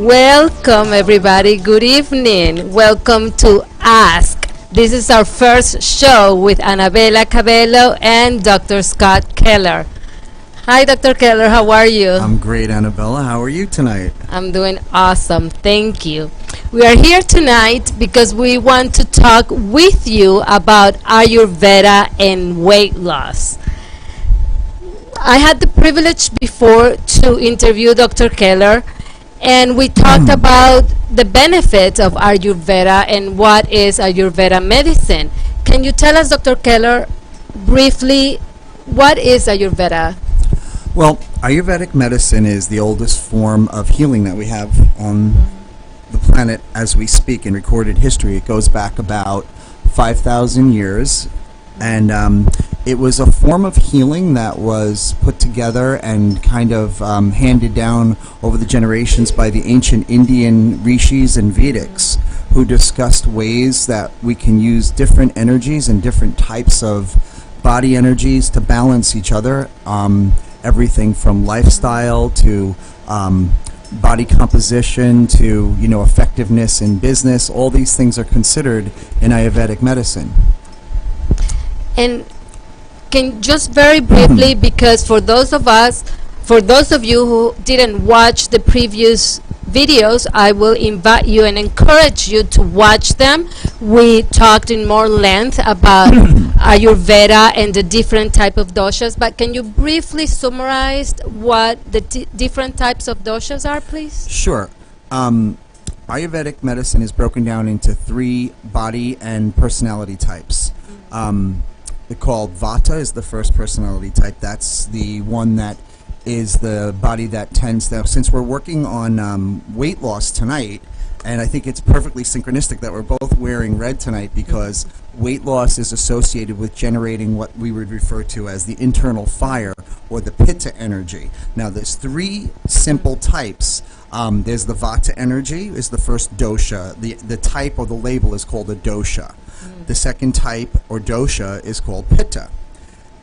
Welcome, everybody. Good evening. Welcome to Ask. This is our first show with Annabella Cabello and Dr. Scott Keller. Hi, Dr. Keller. How are you? I'm great, Annabella. How are you tonight? I'm doing awesome. Thank you. We are here tonight because we want to talk with you about Ayurveda and weight loss. I had the privilege before to interview Dr. Keller, and we talked about the benefits of Ayurveda and what is Ayurveda medicine. Can you tell us, Dr. Keller, briefly, what is Ayurveda? Well, Ayurvedic medicine is the oldest form of healing that we have on the planet as we speak in recorded history. It goes back about 5,000 years, and it was a form of healing that was put together and kind of handed down over the generations by the ancient Indian rishis and Vedics, who discussed ways that we can use different energies and different types of body energies to balance each other. Everything from lifestyle to body composition to, effectiveness in business. All these things are considered in Ayurvedic medicine. And can just very briefly, because for those of you who didn't watch the previous videos, I will invite you and encourage you to watch them. We talked in more length about Ayurveda and the different type of doshas, but can you briefly summarize what the different types of doshas are, please? Sure. Ayurvedic medicine is broken down into 3 body and personality types. They're called Vata is the first personality type. That's the one that is the body that tends to, since we're working on weight loss tonight, and I think it's perfectly synchronistic that we're both wearing red tonight because weight loss is associated with generating what we would refer to as the internal fire or the pitta energy. Now there's 3 simple types. There's the Vata energy is the first dosha. The type or the label is called a dosha. The second type or dosha is called pitta.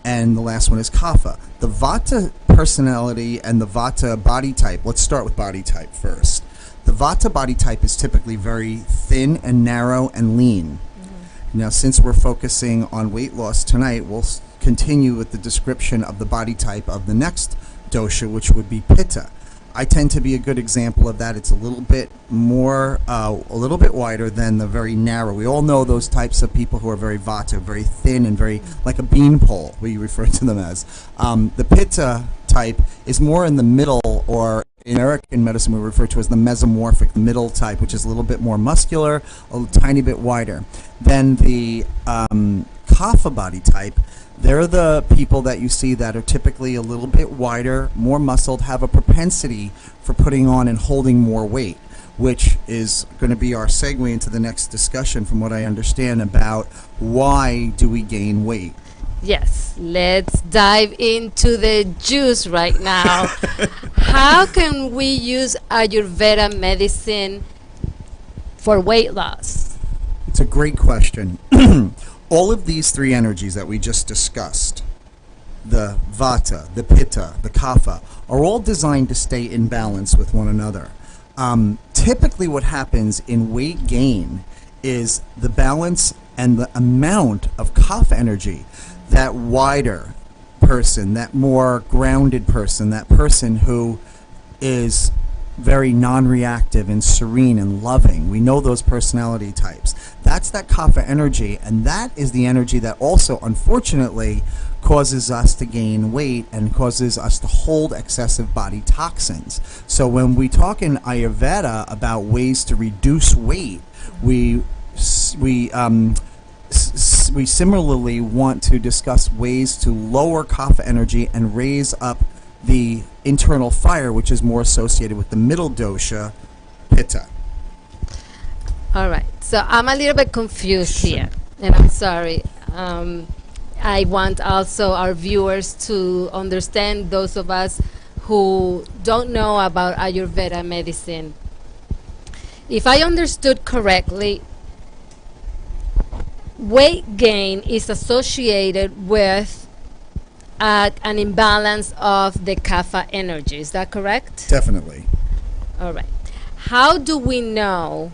And the last one is kapha. The Vata personality and the Vata body type, let's start with body type first. The Vata body type is typically very thin and narrow and lean. Now, since we're focusing on weight loss tonight, we'll continue with the description of the body type of the next dosha, which would be pitta. I tend to be a good example of that. It's a little bit more, a little bit wider than the very narrow. We all know those types of people who are very Vata, very thin and very like a beanpole, we refer to them as. The Pitta type is more in the middle, or in American medicine we refer to as the mesomorphic, the middle type, which is a little bit more muscular, a tiny bit wider. Then the Kapha body type, they're the people that you see that are typically a little bit wider, more muscled, have a propensity for putting on and holding more weight, which is going to be our segue into the next discussion, from what I understand, about why do we gain weight. Yes, let's dive into the juice right now. How can we use Ayurveda medicine for weight loss? It's a great question. All of these 3 energies that we just discussed, the Vata, the Pitta, the Kapha, are all designed to stay in balance with one another. Typically what happens in weight gain is the balance and the amount of Kapha energy, that wider person, that more grounded person, that person who is very non-reactive and serene and loving. We know those personality types. That's that kapha energy, and that is the energy that also, unfortunately, causes us to gain weight and causes us to hold excessive body toxins. So when we talk in Ayurveda about ways to reduce weight, we similarly want to discuss ways to lower kapha energy and raise up the internal fire, which is more associated with the middle dosha, pitta. All right, so I'm a little bit confused here, and I'm sorry. I want also our viewers to understand, those of us who don't know about Ayurveda medicine. If I understood correctly, weight gain is associated with an imbalance of the kapha energy. Is that correct? Definitely. All right. how do we know?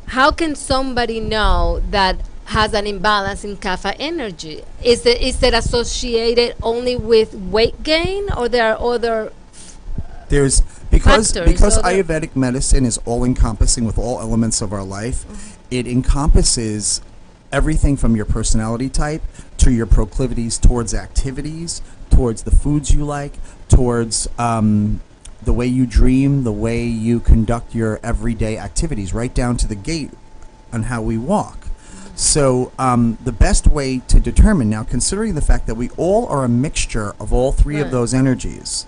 How can somebody know that has an imbalance in kapha energy? Is it associated only with weight gain, or there are other There's because factors? because Other Ayurvedic medicine is all encompassing with all elements of our life. It encompasses everything from your personality type to your proclivities towards activities, towards the foods you like, towards the way you dream, the way you conduct your everyday activities, right down to the gait on how we walk. So the best way to determine, now considering the fact that we all are a mixture of all three of Right. those energies,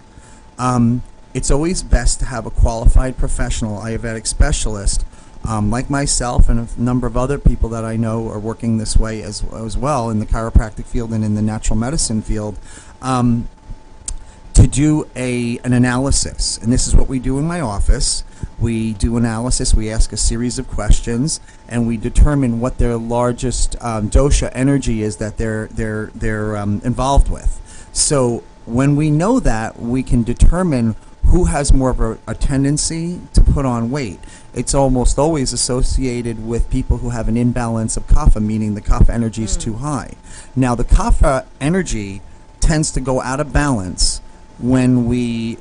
it's always best to have a qualified professional Ayurvedic specialist like myself and a number of other people that I know are working this way as well in the chiropractic field and in the natural medicine field, to do an analysis. And this is what we do in my office. We do analysis, we ask a series of questions, and we determine what their largest dosha energy is that they're involved with. So when we know that, we can determine who has more of a tendency to put on weight. It's almost always associated with people who have an imbalance of kapha, meaning the kapha energy is too high. Now, the kapha energy tends to go out of balance when we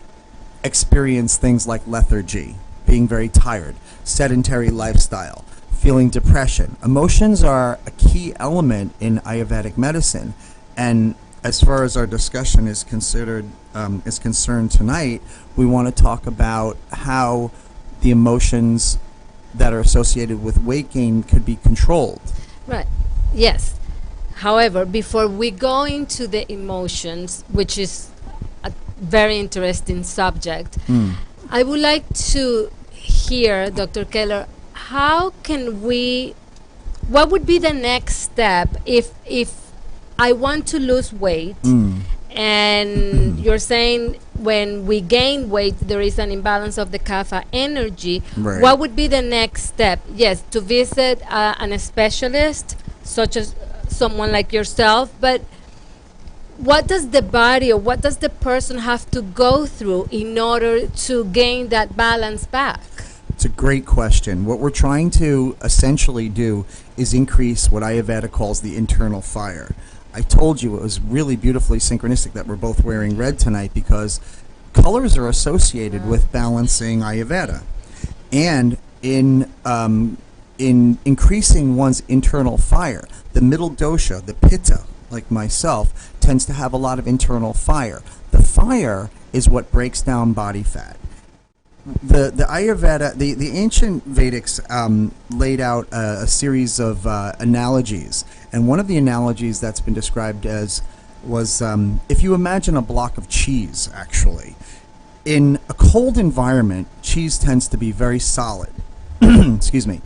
experience things like lethargy, being very tired, sedentary lifestyle, feeling depression. Emotions are a key element in Ayurvedic medicine, and as far as our discussion is concerned tonight, we want to talk about how the emotions that are associated with weight gain could be controlled. Right. Yes. However, before we go into the emotions, which is a very interesting subject, I would like to hear, Dr. Keller, what would be the next step if I want to lose weight, and you're saying when we gain weight there is an imbalance of the kapha energy. Right. What would be the next step? Yes, to visit a specialist such as someone like yourself, but what does the body or what does the person have to go through in order to gain that balance back? It's a great question. What we're trying to essentially do is increase what Ayurveda calls the internal fire. I told you it was really beautifully synchronistic that we're both wearing red tonight, because colors are associated with balancing Ayurveda. And in increasing one's internal fire, the middle dosha, the pitta, like myself, tends to have a lot of internal fire. The fire is what breaks down body fat. The Ayurveda, the ancient Vedics laid out a series of analogies, and one of the analogies that's been described was if you imagine a block of cheese, actually. In a cold environment, cheese tends to be very solid. Excuse me.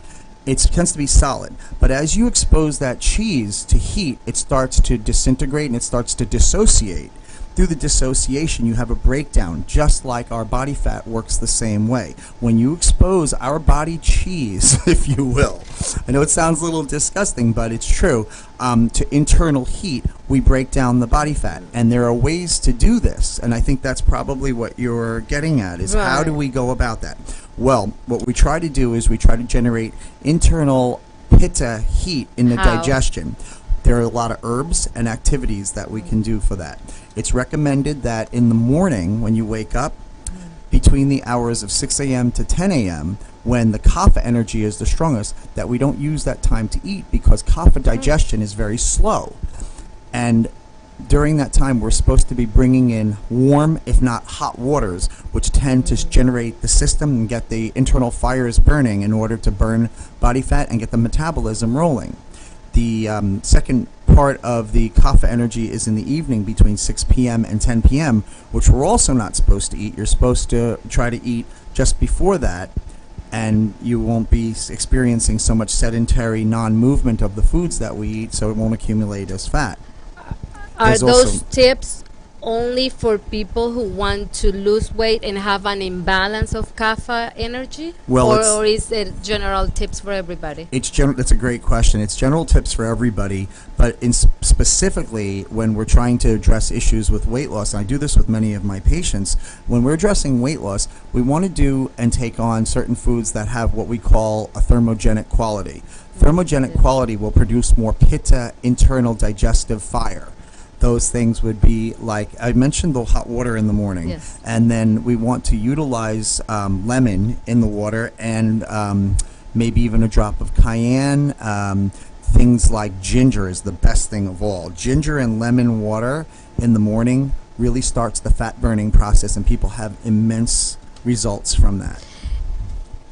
It tends to be solid, but as you expose that cheese to heat, it starts to disintegrate and it starts to dissociate. Through the dissociation, you have a breakdown, just like our body fat works the same way. When you expose our body cheese, if you will, I know it sounds a little disgusting, but it's true, to internal heat, we break down the body fat. And there are ways to do this, and I think that's probably what you're getting at, is how do we go about that? Well, what we try to do is we try to generate internal pitta heat in the digestion. There are a lot of herbs and activities that we can do for that. It's recommended that in the morning when you wake up, between the hours of 6 a.m. to 10 a.m., when the kapha energy is the strongest, that we don't use that time to eat, because kapha digestion is very slow. And during that time, we're supposed to be bringing in warm, if not hot waters, which tend to generate the system and get the internal fires burning in order to burn body fat and get the metabolism rolling. The second part of the kapha energy is in the evening between 6 p.m. and 10 p.m., which we're also not supposed to eat. You're supposed to try to eat just before that, and you won't be experiencing so much sedentary non-movement of the foods that we eat, so it won't accumulate as fat. Are There's those also tips only for people who want to lose weight and have an imbalance of kapha energy? Well, or is it general tips for everybody? That's a great question. It's general tips for everybody, but specifically when we're trying to address issues with weight loss, and I do this with many of my patients, when we're addressing weight loss, we want to do and take on certain foods that have what we call a thermogenic quality. Thermogenic quality will produce more pitta, internal digestive fire. Those things would be like, I mentioned the hot water in the morning. Yes. And then we want to utilize lemon in the water and maybe even a drop of cayenne. Things like ginger is the best thing of all. Ginger and lemon water in the morning really starts the fat burning process, and people have immense results from that.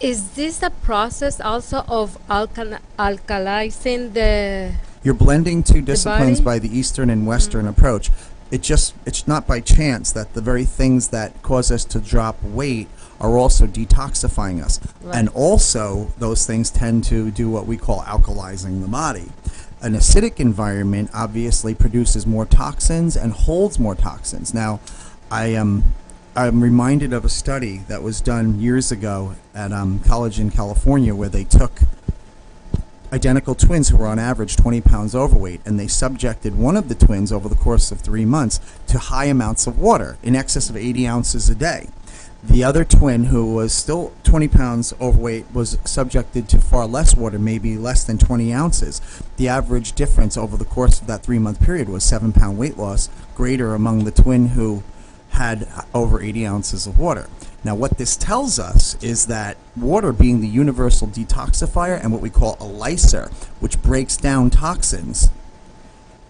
Is this a process also of alkalizing the... You're blending two disciplines body? by the Eastern and Western approach. It's not by chance that the very things that cause us to drop weight are also detoxifying us. Right. And also, those things tend to do what we call alkalizing the body. An acidic environment obviously produces more toxins and holds more toxins. Now, I'm reminded of a study that was done years ago at college in California, where they took identical twins who were on average 20 pounds overweight, and they subjected one of the twins over the course of 3 months to high amounts of water, in excess of 80 ounces a day. The other twin, who was still 20 pounds overweight, was subjected to far less water, maybe less than 20 ounces. The average difference over the course of that 3-month period was 7-pound weight loss, greater among the twin who had over 80 ounces of water. Now, what this tells us is that water, being the universal detoxifier and what we call a lyser, which breaks down toxins,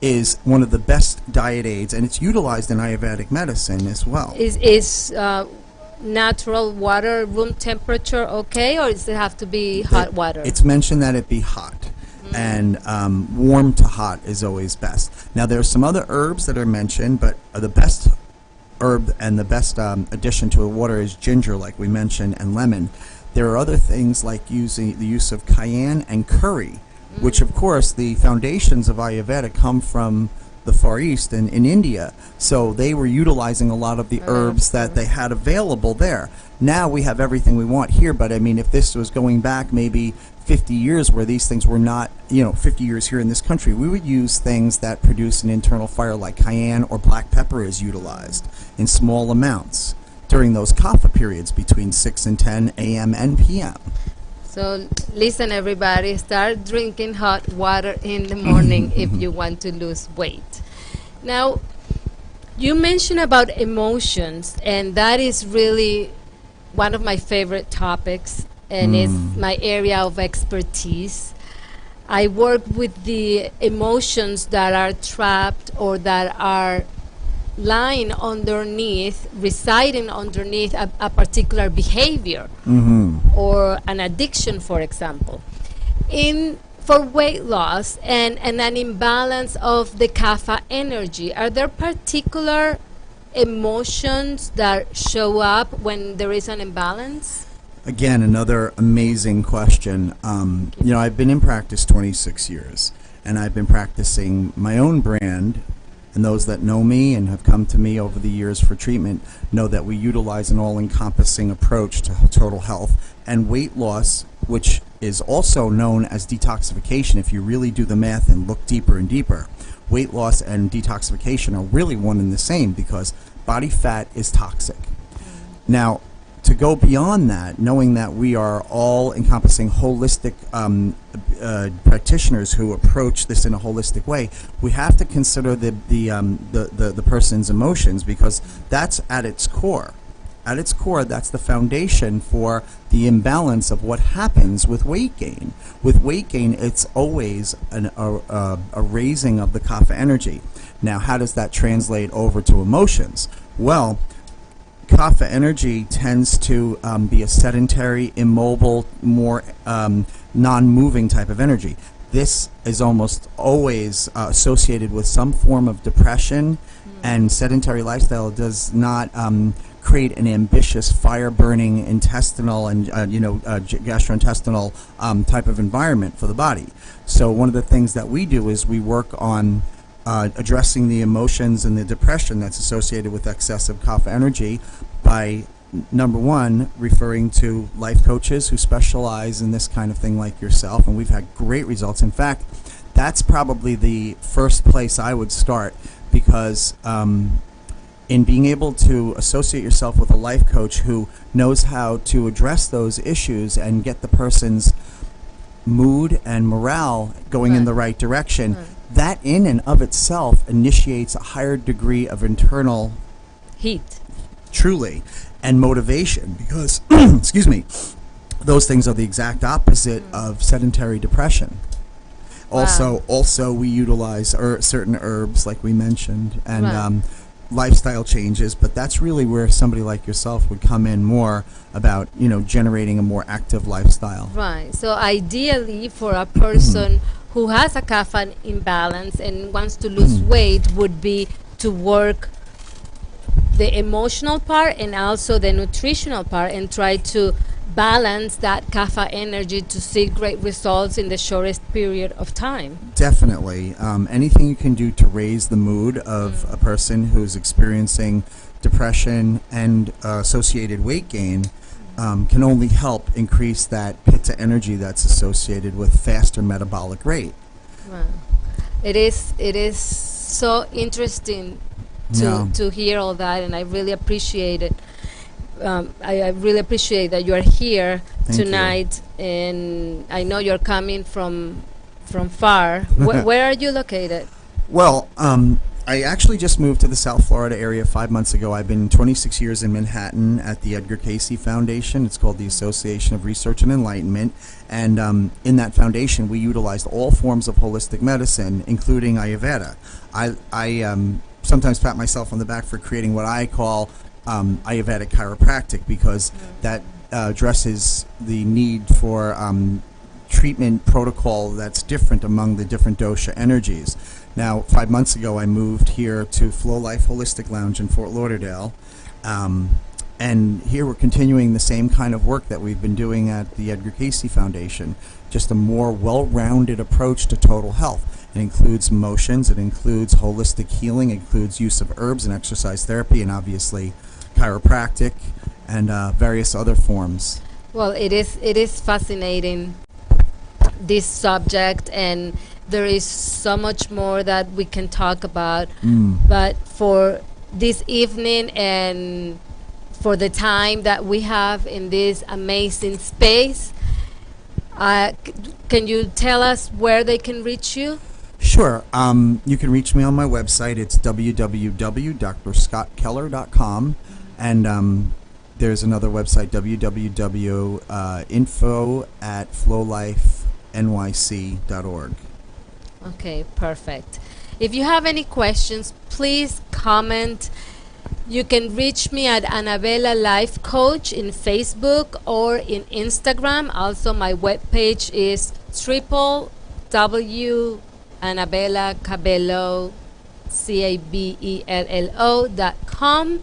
is one of the best diet aids, and it's utilized in Ayurvedic medicine as well. Is natural water room temperature okay, or does it have to be hot water? It's mentioned that it be hot, and warm to hot is always best. Now, there are some other herbs that are mentioned, but the best herb and the best addition to the water is ginger, like we mentioned, and lemon. There are other things like using the use of cayenne and curry, which of course the foundations of Ayurveda come from the Far East and in India. So they were utilizing a lot of the herbs that they had available there. Now we have everything we want here, but I mean, if this was going back maybe 50 years where these things were not, 50 years here in this country, we would use things that produce an internal fire, like cayenne or black pepper is utilized in small amounts during those kapha periods between 6 and 10 a.m. and p.m. So listen, everybody, start drinking hot water in the morning if you want to lose weight. Now, you mentioned about emotions, and that is really one of my favorite topics, and is my area of expertise. I work with the emotions that are trapped or that are lying underneath, residing underneath a particular behavior or an addiction, for example. For weight loss and an imbalance of the kapha energy, are there particular emotions that show up when there is an imbalance? Again, another amazing question. I've been in practice 26 years, and I've been practicing my own brand, and those that know me and have come to me over the years for treatment know that we utilize an all-encompassing approach to total health and weight loss, which is also known as detoxification. If you really do the math and look deeper and deeper, weight loss and detoxification are really one and the same, because body fat is toxic. Now, to go beyond that, knowing that we are all encompassing holistic practitioners who approach this in a holistic way, we have to consider the person's emotions, because that's at its core. At its core, that's the foundation for the imbalance of what happens with weight gain. With weight gain, it's always a raising of the kapha energy. Now, how does that translate over to emotions? Well, kapha energy tends to be a sedentary, immobile, more non-moving type of energy. This is almost always associated with some form of depression, and sedentary lifestyle does not create an ambitious, fire-burning intestinal and gastrointestinal type of environment for the body. So one of the things that we do is we work on addressing the emotions and the depression that's associated with excessive kapha energy by number one, referring to life coaches who specialize in this kind of thing like yourself, and we've had great results. In fact, that's probably the first place I would start, because in being able to associate yourself with a life coach who knows how to address those issues and get the person's mood and morale going in the right direction, that in and of itself initiates a higher degree of internal heat. Truly. And motivation, because excuse me, those things are the exact opposite of sedentary depression. Wow. Also we utilize certain herbs like we mentioned, and lifestyle changes, but that's really where somebody like yourself would come in more about, generating a more active lifestyle. Right. So ideally, for a person who has a kapha imbalance and wants to lose weight, would be to work the emotional part and also the nutritional part, and try to balance that kapha energy to see great results in the shortest period of time. Definitely. Anything you can do to raise the mood of a person who's experiencing depression and associated weight gain can only help increase that pitta energy that's associated with faster metabolic rate. Wow. It is so interesting to hear all that, and I really appreciate it. I really appreciate that you are here tonight, and I know you're coming from far. Where are you located? Well, I actually just moved to the South Florida area 5 months ago. I've been 26 years in Manhattan at the Edgar Cayce Foundation. It's called the Association of Research and Enlightenment. And in that foundation, we utilized all forms of holistic medicine, including Ayurveda. I sometimes pat myself on the back for creating what I call Ayurvedic chiropractic, because that addresses the need for treatment protocol that's different among the different dosha energies. Now, 5 months ago, I moved here to Flow Life Holistic Lounge in Fort Lauderdale, and here we're continuing the same kind of work that we've been doing at the Edgar Cayce Foundation, just a more well-rounded approach to total health. It includes emotions, it includes holistic healing, it includes use of herbs and exercise therapy, and obviously chiropractic and various other forms. Well, it is fascinating, this subject, and there is so much more that we can talk about. But for this evening and for the time that we have in this amazing space, can you tell us where they can reach you? Sure. You can reach me on my website. It's www.drscottkeller.com, and there's another website, www.info@flowlifenyc.org. Okay, perfect. If you have any questions, please comment. You can reach me at Annabella Life Coach in Facebook or in Instagram. Also, my webpage is www.annabellacabello.com.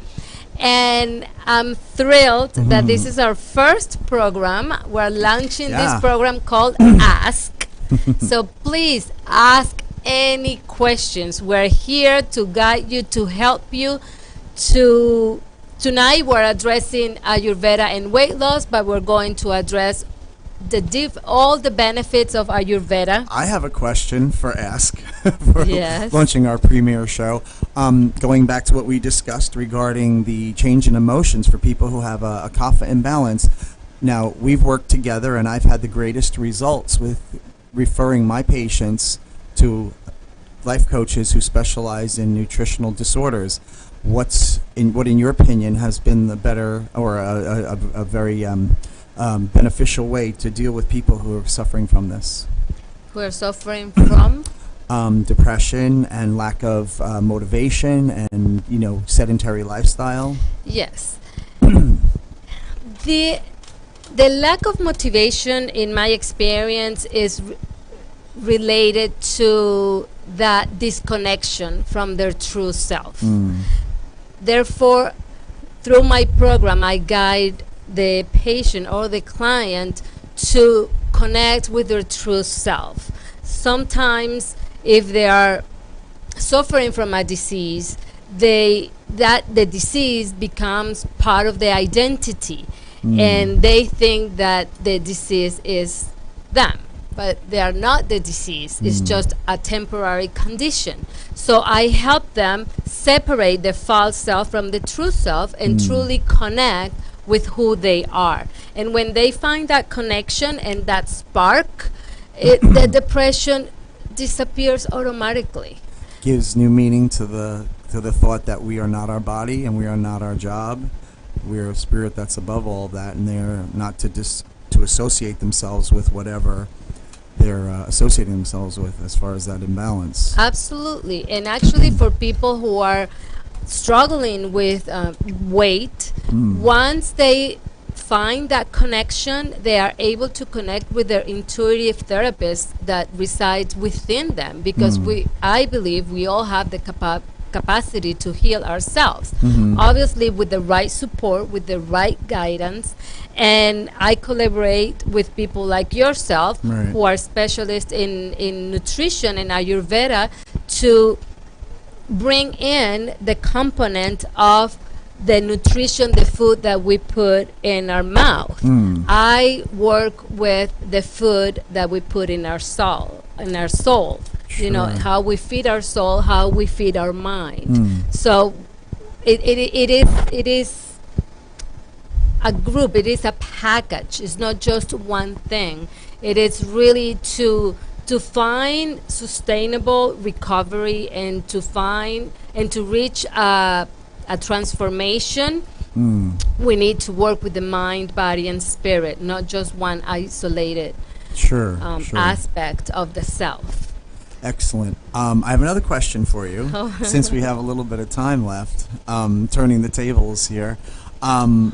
And I'm thrilled that this is our first program. We're launching this program called Ask. So please ask any questions. We're here to guide you, to help you. Tonight we're addressing Ayurveda and weight loss, but we're going to address all the benefits of Ayurveda. I have a question for Ask for Yes. launching our premiere show. Going back to what we discussed regarding the change in emotions for people who have a kapha imbalance. Now, we've worked together, and I've had the greatest results with referring my patients to life coaches who specialize in nutritional disorders. What in your opinion has been the better, or a very beneficial way to deal with people who are suffering from this? Who are suffering from? Depression and lack of motivation and, sedentary lifestyle. Yes. The lack of motivation, in my experience, is related to that disconnection from their true self. Therefore, through my program, I guide the patient or the client to connect with their true self. Sometimes, if they are suffering from a disease, the disease becomes part of their identity, and they think that the disease is them, but they are not the disease. It's just a temporary condition. So I help them separate the false self from the true self and truly connect with who they are. And when they find that connection and that spark, the depression disappears automatically. Gives new meaning to the thought that we are not our body and we are not our job. We are a spirit that's above all that, and they're not to associate themselves with whatever they're associating themselves with as far as that imbalance. Absolutely. And actually, for people who are struggling with weight, once they find that connection, they are able to connect with their intuitive therapist that resides within them, because I believe we all have the capacity to heal ourselves, obviously with the right support, with the right guidance. And I collaborate with people like yourself, who are specialists in nutrition and Ayurveda, to bring in the component of the nutrition, the food that we put in our mouth. I work with the food that we put in our soul, you know, how we feed our soul, how we feed our mind. So it is a group, it is a package. It's not just one thing. It is really to find sustainable recovery, and to find and to reach a transformation. We need to work with the mind, body, and spirit, not just one isolated aspect of the self. Excellent. I have another question for you, since we have a little bit of time left, turning the tables here. How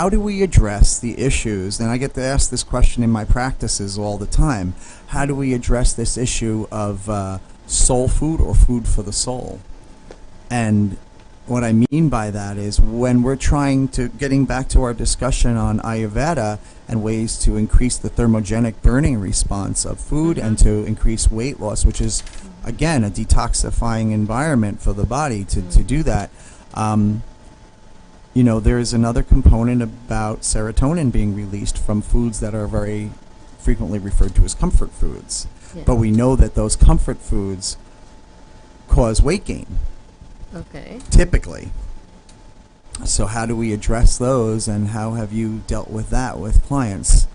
do we address the issues, and I get to ask this question in my practices all the time, how do we address this issue of soul food or food for the soul? And what I mean by that is, when we're getting back to our discussion on Ayurveda and ways to increase the thermogenic burning response of food and to increase weight loss, which is, again, a detoxifying environment for the body to do that. You know, there is another component about serotonin being released from foods that are very frequently referred to as comfort foods. Yeah. But we know that those comfort foods cause weight gain. Okay. Typically. So how do we address those, and how have you dealt with that with clients?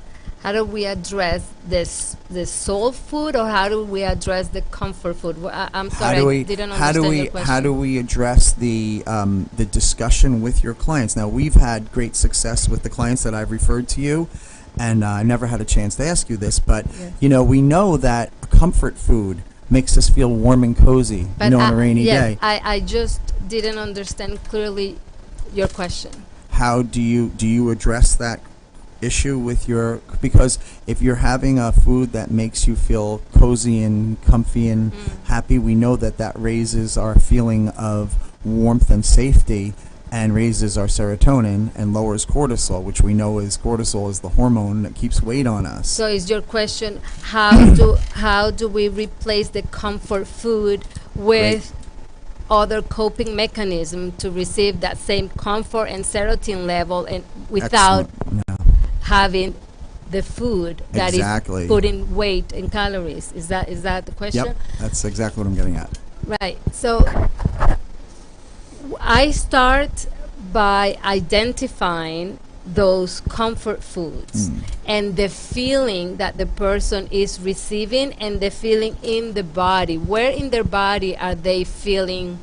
How do we address the soul food, or how do we address the comfort food? I'm sorry, I didn't understand your question. How do we address the discussion with your clients? Now, we've had great success with the clients that I've referred to you, and I never had a chance to ask you this, but you know, we know that comfort food makes us feel warm and cozy, But on a rainy day. I just didn't understand clearly your question. How do you address that issue with your, because if you're having a food that makes you feel cozy and comfy and happy, we know that that raises our feeling of warmth and safety, and raises our serotonin and lowers cortisol, which we know is the hormone that keeps weight on us. So is your question, how do we replace the comfort food with other coping mechanism to receive that same comfort and serotonin level, and without having the food that is putting weight and calories? Is that the question? Yep, that's exactly what I'm getting at. Right. So I start by identifying those comfort foods and the feeling that the person is receiving, and the feeling in the body. Where in their body are they feeling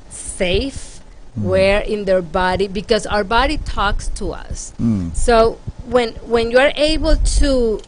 safe? Where in their body? Because our body talks to us. So when you're able to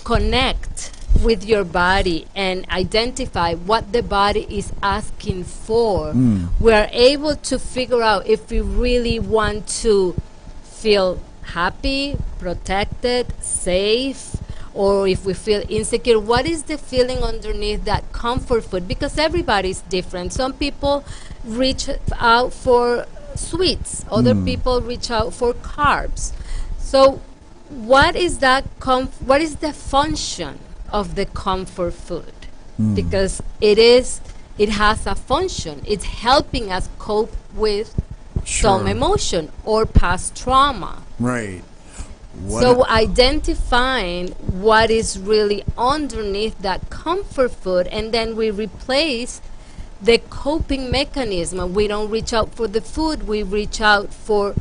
connect with your body and identify what the body is asking for, we are able to figure out if we really want to feel happy, protected, safe, or if we feel insecure. What is the feeling underneath that comfort food? Because everybody's different. Some people reach out for sweets, other people reach out for carbs. So what is that what is the function of the comfort food? because it has a function. It's helping us cope with some Sure. emotion or past trauma. Right. What So identifying what is really underneath that comfort food, and then we replace the coping mechanism. We don't reach out for the food, we reach out for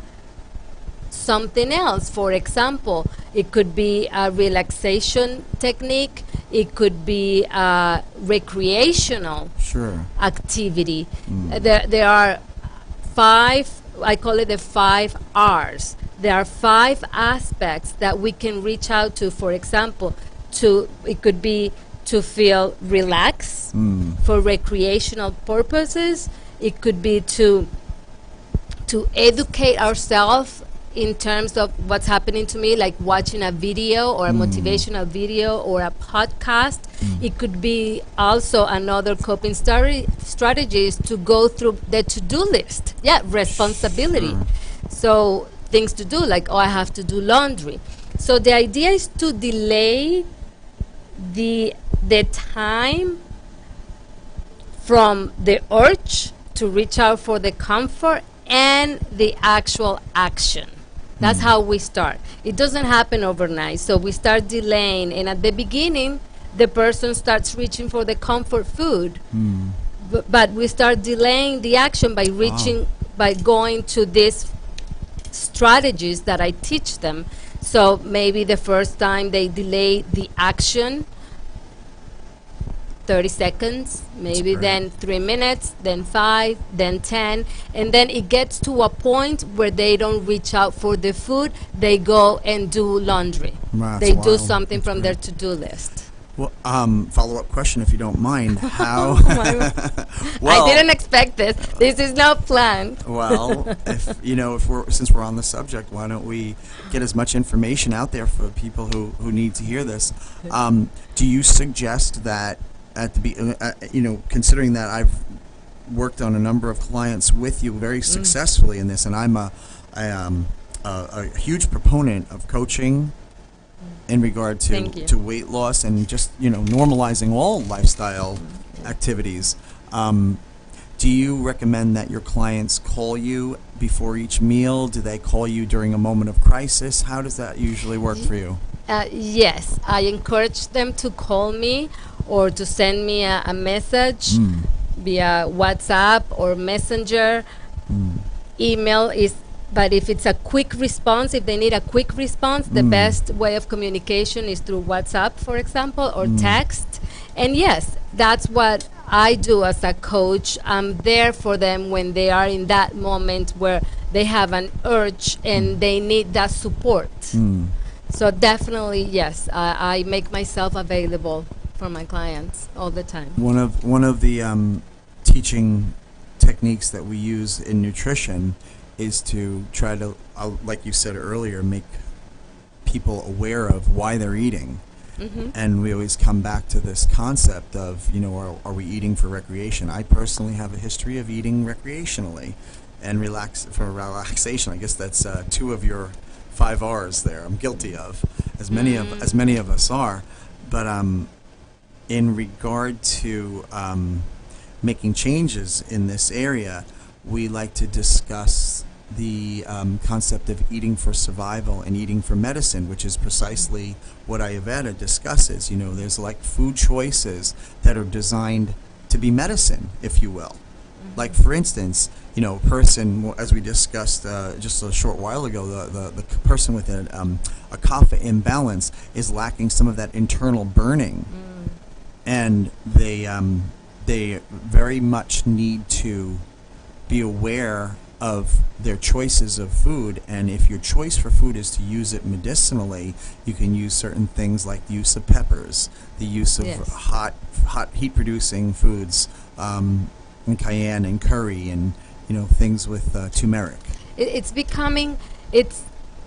something else. For example, it could be a relaxation technique, it could be a recreational Sure. activity. There are five, I call it the 5 R's. There are 5 aspects that we can reach out to. For example, it could be to feel relaxed for recreational purposes. It could be to educate ourselves in terms of what's happening to me, like watching a video or a motivational video or a podcast. It could be also another coping strategy is to go through the to-do list. Yeah, responsibility. Sure. So things to do, like, oh, I have to do laundry. So the idea is to delay the time from the urge to reach out for the comfort and the actual action. That's how we start. It doesn't happen overnight. So we start delaying, and at the beginning, the person starts reaching for the comfort food. But we start delaying the action by by going to these strategies that I teach them. So maybe the first time they delay the action 30 seconds, maybe great. then 3 minutes, then 5, then 10, and then it gets to a point where they don't reach out for the food, they go and do laundry. Wow, They that's do wild. something That's from great. their to-do list. Well, follow-up question, if you don't mind. How? I didn't expect this. This is not planned. Well, since we're on the subject, why don't we get as much information out there for people who need to hear this? Do you suggest that at the considering that I've worked on a number of clients with you very successfully in this, and I'm a huge proponent of coaching in regard to weight loss and just normalizing all lifestyle activities. Do you recommend that your clients call you before each meal? Do they call you during a moment of crisis? How does that usually work for you? Yes, I encourage them to call me or to send me a message via WhatsApp or Messenger. Email is, but if it's a quick response, if they need a quick response, the best way of communication is through WhatsApp, for example, or text. And yes, that's what I do as a coach. I'm there for them when they are in that moment where they have an urge and they need that support. So definitely, yes, I make myself available for my clients all the time. One of the teaching techniques that we use in nutrition is to try to, like you said earlier, make people aware of why they're eating. And we always come back to this concept of, are we eating for recreation? I personally have a history of eating recreationally and for relaxation. I guess that's 2 of your 5 R's there. I'm guilty of, as many of us are. But in regard to making changes in this area, we like to discuss the concept of eating for survival and eating for medicine, which is precisely what Ayurveda discusses. There's like food choices that are designed to be medicine, if you will. Like, for instance, a person, as we discussed just a short while ago, the person with a kapha imbalance is lacking some of that internal burning. And they very much need to be aware of their choices of food, and if your choice for food is to use it medicinally, you can use certain things like the use of peppers, the use of hot heat-producing foods, and cayenne and curry, and things with turmeric. It's becoming,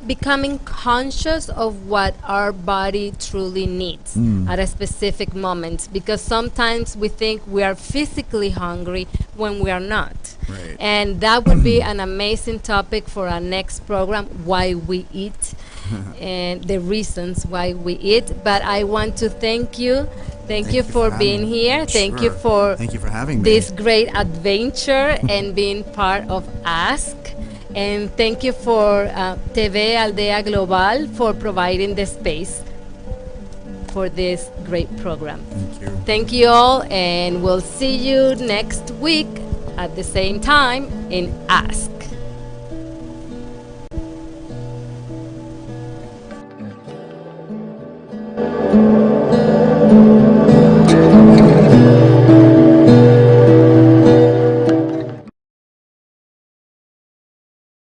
becoming conscious of what our body truly needs at a specific moment, because sometimes we think we are physically hungry when we are not. Right. And that would be an amazing topic for our next program, why we eat and the reasons why we eat. But I want to thank you. Thank you for being having me. here. Thank you Sure. for Thank you for having me. this great adventure and being part of Ask. And thank you for TV Aldea Global for providing the space for this great program. Thank you. Thank you all, and we'll see you next week at the same time in Ask.